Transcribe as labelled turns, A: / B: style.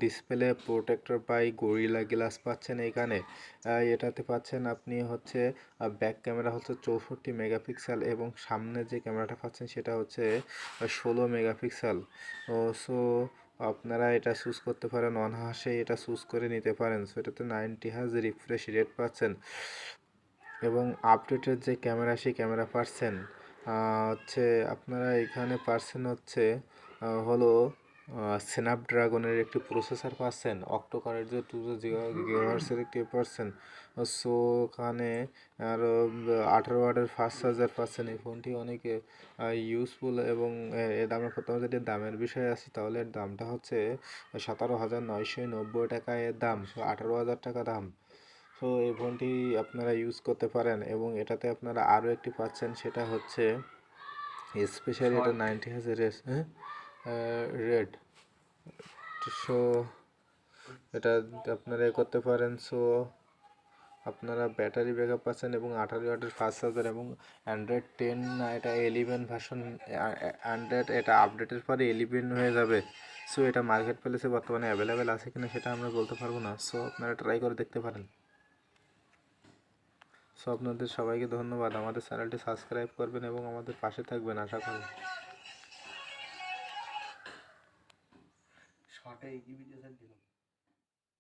A: Display protector by Gorilla Glass পাচ্ছেন এখানে। এটাতে পাচ্ছেন আপনি হচ্ছে ব্যাক ক্যামেরা হচ্ছে 64 মেগাপিক্সেল এবং সামনে যে ক্যামেরাটা পাচ্ছেন সেটা হচ্ছে 16 মেগাপিক্সেল। সো আপনারা এটা চুজ করতে পারেন, অনায়াসে এটা চুজ করে নিতে পারেন। সো এটাতে 90 হার্জ রিফ্রেশ রেট পাচ্ছেন এবং আপডেটের যে ক্যামেরা সেই ক্যামেরা পাচ্ছেন হচ্ছে আপনারা এখানে পাচ্ছেন হচ্ছে হলো স্ন্যাপড্রাগনের একটি প্রসেসর পাচ্ছেন, অক্টোকরের যে 2 GHz একটি পাচ্ছেন। সো ওখানে আরও 18 ওয়াটের ফাস্ট চার্জার পাচ্ছেন। এই ফোনটি অনেক ইউজফুল এবং এর দামের প্রথমে যদি দামের বিষয়ে আসি তাহলে এর দামটা হচ্ছে 17,990 টাকা এর দাম। সো 18,000 টাকা দাম। সো এই ফোনটি আপনারা ইউজ করতে পারেন এবং এটাতে আপনারা আরও একটি পাচ্ছেন, সেটা হচ্ছে স্পেশালি এটা 90 হাজার রেড। সো এটা আপনারা করতে পারেন। সো আপনারা ব্যাটারি ব্যাকআপ পাচ্ছেন এবং 18 ওয়াটের ফাস্ট চার্জার এবং অ্যান্ড্রয়েড 10 না, এটা 11 ভার্সন। অ্যান্ড্রয়েড এটা আপডেটের পরে 11 হয়ে যাবে। সো এটা মার্কেট প্লেসে বর্তমানে অ্যাভেলেবেল আছে কিনা সেটা আমরা বলতে পারবো না। সো আপনারা ট্রাই করে দেখতে পারেন। সো আপনাদের সবাইকে ধন্যবাদ। আমাদের চ্যানেলটি সাবস্ক্রাইব করবেন এবং আমাদের পাশে থাকবেন আশা করি। শর্টে এই ভিডিও